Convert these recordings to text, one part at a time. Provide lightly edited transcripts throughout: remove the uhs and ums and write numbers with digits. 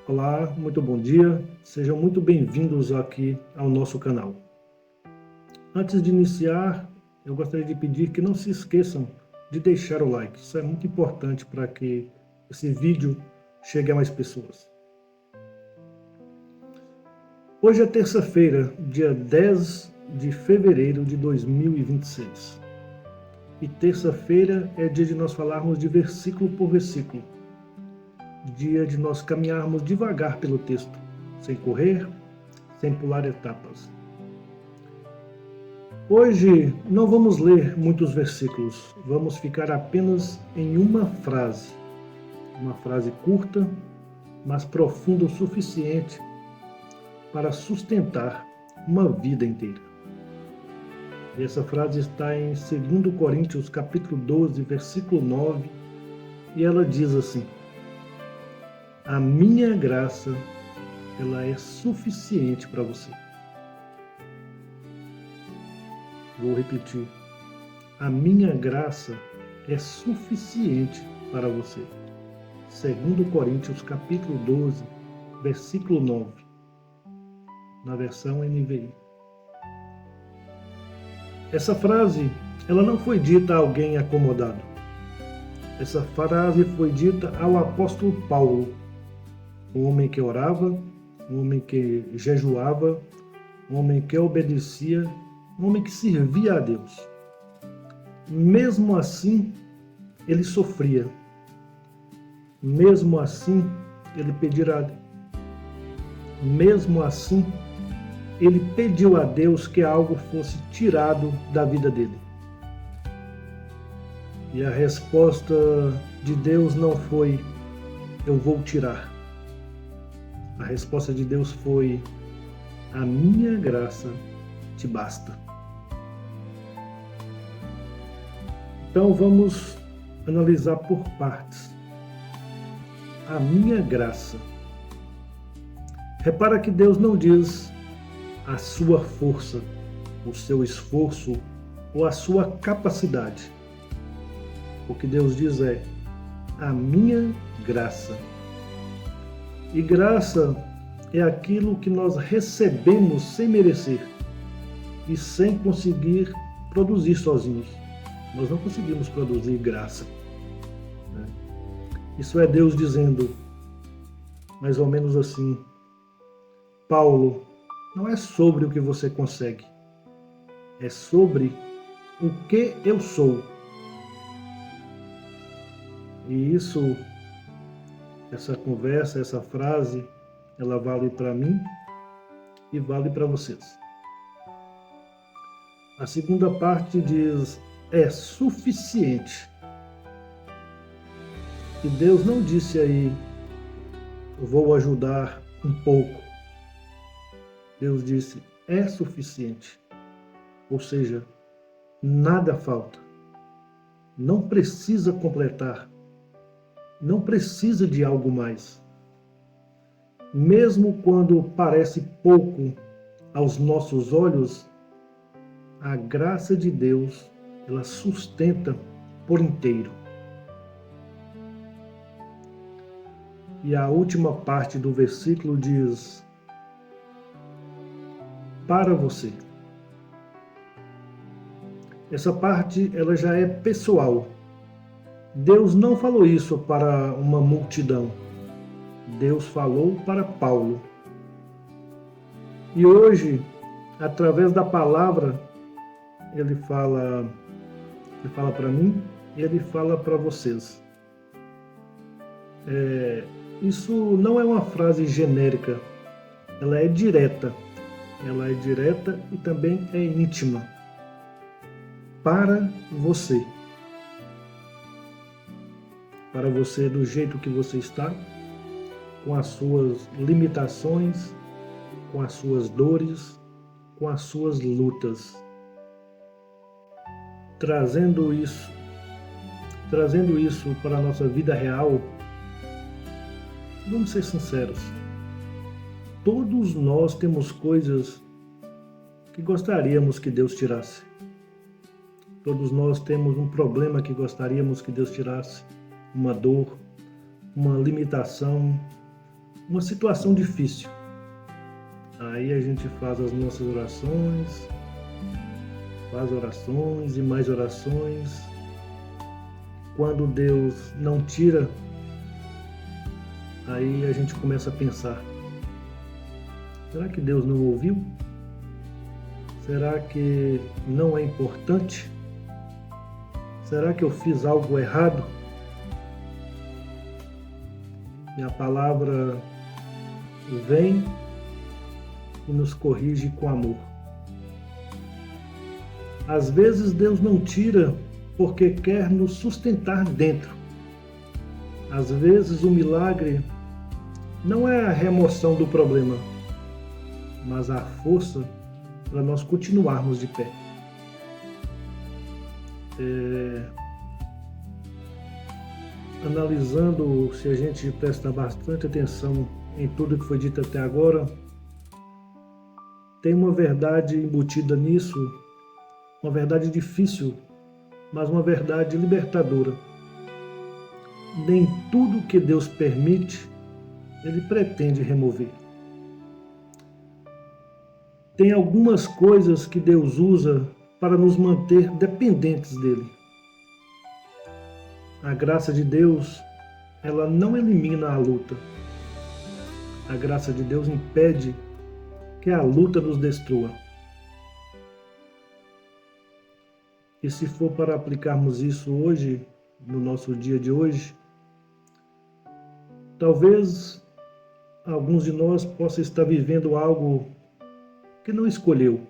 Olá, muito bom dia, sejam muito bem-vindos aqui ao nosso canal. Antes de iniciar, eu gostaria de pedir que não se esqueçam de deixar o like, isso é muito importante para que esse vídeo chegue a mais pessoas. Hoje é terça-feira, dia 10 de fevereiro de 2026. E terça-feira é dia de nós falarmos de versículo por versículo. Dia de nós caminharmos devagar pelo texto, sem correr, sem pular etapas. Hoje não vamos ler muitos versículos, vamos ficar apenas em uma frase curta, mas profunda o suficiente para sustentar uma vida inteira. E essa frase está em 2 Coríntios capítulo 12, versículo 9, e ela diz assim: a minha graça, ela é suficiente para você. Vou repetir. A minha graça é suficiente para você. 2 Coríntios capítulo 12, versículo 9. Na versão NVI. Essa frase, ela não foi dita a alguém acomodado. Essa frase foi dita ao apóstolo Paulo, um homem que orava, um homem que jejuava, um homem que obedecia, um homem que servia a Deus. Mesmo assim, ele sofria. Mesmo assim, ele pediu a Deus que algo fosse tirado da vida dele. E a resposta de Deus não foi: eu vou tirar. A resposta de Deus foi: a minha graça te basta. Então vamos analisar por partes. A minha graça. Repara que Deus não diz a sua força, o seu esforço ou a sua capacidade. O que Deus diz é a minha graça. E graça é aquilo que nós recebemos sem merecer e sem conseguir produzir sozinhos. Nós não conseguimos produzir graça. Isso é Deus dizendo, mais ou menos assim: Paulo, não é sobre o que você consegue, é sobre o que eu sou. E isso, essa conversa, essa frase, ela vale para mim e vale para vocês. A segunda parte diz: é suficiente. E Deus não disse aí: vou ajudar um pouco. Deus disse: é suficiente. Ou seja, nada falta. Não precisa completar. Não precisa de algo mais. Mesmo quando parece pouco aos nossos olhos, a graça de Deus, ela sustenta por inteiro. E a última parte do versículo diz: para você. Essa parte, ela já é pessoal. Deus não falou isso para uma multidão. Deus falou para Paulo. E hoje, através da palavra, ele fala para mim e ele fala para vocês. Isso não é uma frase genérica, ela é direta. Ela é direta e também é íntima. Para você. Para você do jeito que você está, com as suas limitações, com as suas dores, com as suas lutas. Trazendo isso para a nossa vida real, vamos ser sinceros. Todos nós temos coisas que gostaríamos que Deus tirasse. Todos nós temos um problema que gostaríamos que Deus tirasse, uma dor, uma limitação, uma situação difícil. Aí a gente faz as nossas orações, faz orações e mais orações. Quando Deus não tira, aí a gente começa a pensar: será que Deus não ouviu? Será que não é importante? Será que eu fiz algo errado? E a palavra vem e nos corrige com amor. Às vezes Deus não tira porque quer nos sustentar dentro. Às vezes o milagre não é a remoção do problema, mas a força para nós continuarmos de pé. Analisando, se a gente presta bastante atenção em tudo que foi dito até agora, tem uma verdade embutida nisso, uma verdade difícil, mas uma verdade libertadora. Nem tudo que Deus permite, Ele pretende remover. Tem algumas coisas que Deus usa para nos manter dependentes dEle. A graça de Deus, ela não elimina a luta. A graça de Deus impede que a luta nos destrua. E se for para aplicarmos isso hoje, no nosso dia de hoje, talvez alguns de nós possam estar vivendo algo que não escolheu,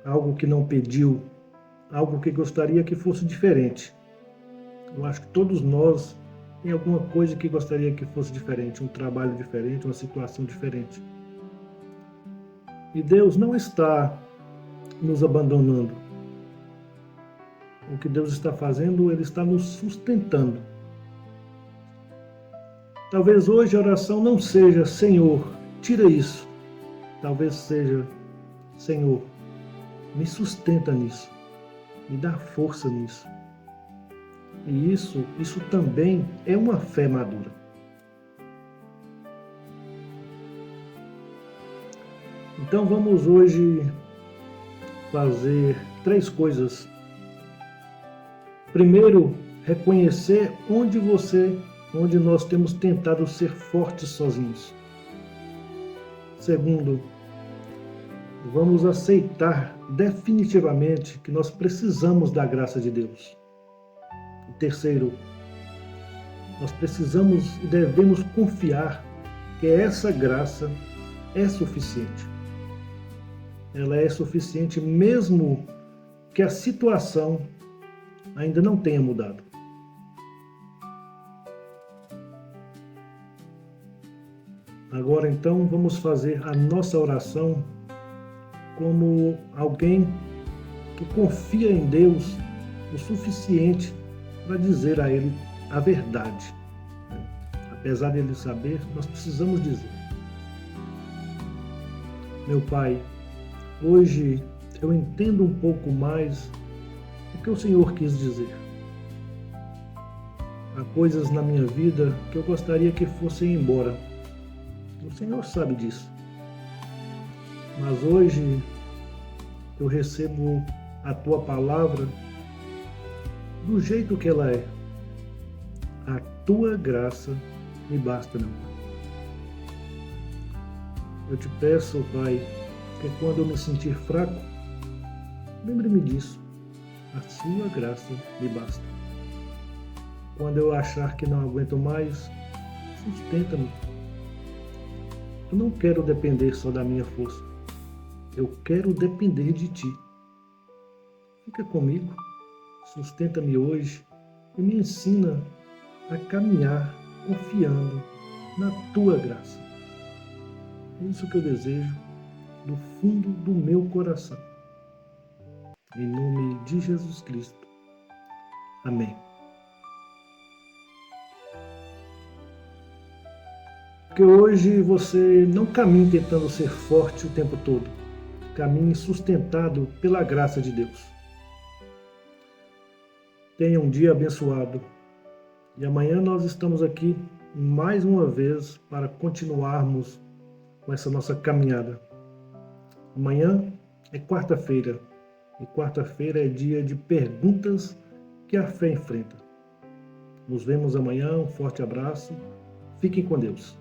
algo que não pediu, algo que gostaria que fosse diferente. Eu acho que todos nós tem alguma coisa que gostaria que fosse diferente, um trabalho diferente, uma situação diferente. E Deus não está nos abandonando. O que Deus está fazendo, Ele está nos sustentando. Talvez hoje a oração não seja: Senhor, tira isso. Talvez seja: Senhor, me sustenta nisso, me dá força nisso. E isso também é uma fé madura. Então vamos hoje fazer 3 coisas. Primeiro, reconhecer onde nós temos tentado ser fortes sozinhos. Segundo, vamos aceitar definitivamente que nós precisamos da graça de Deus. Terceiro, nós precisamos e devemos confiar que essa graça é suficiente. Ela é suficiente mesmo que a situação ainda não tenha mudado. Agora então vamos fazer a nossa oração como alguém que confia em Deus o suficiente para dizer a Ele a verdade. Apesar de Ele saber, nós precisamos dizer. Meu Pai, hoje eu entendo um pouco mais o que o Senhor quis dizer. Há coisas na minha vida que eu gostaria que fossem embora. O Senhor sabe disso. Mas hoje eu recebo a Tua palavra do jeito que ela é. A Tua graça me basta, meu Pai. Eu te peço, Pai, que quando eu me sentir fraco, lembre-me disso. A Sua graça me basta. Quando eu achar que não aguento mais, sustenta-me. Eu não quero depender só da minha força. Eu quero depender de Ti. Fica comigo. Sustenta-me hoje e me ensina a caminhar confiando na Tua graça. É isso que eu desejo do fundo do meu coração. Em nome de Jesus Cristo. Amém. Que hoje você não caminhe tentando ser forte o tempo todo. Caminhe sustentado pela graça de Deus. Tenha um dia abençoado. E amanhã nós estamos aqui mais uma vez para continuarmos com essa nossa caminhada. Amanhã é quarta-feira, e quarta-feira é dia de perguntas que a fé enfrenta. Nos vemos amanhã, um forte abraço, fiquem com Deus.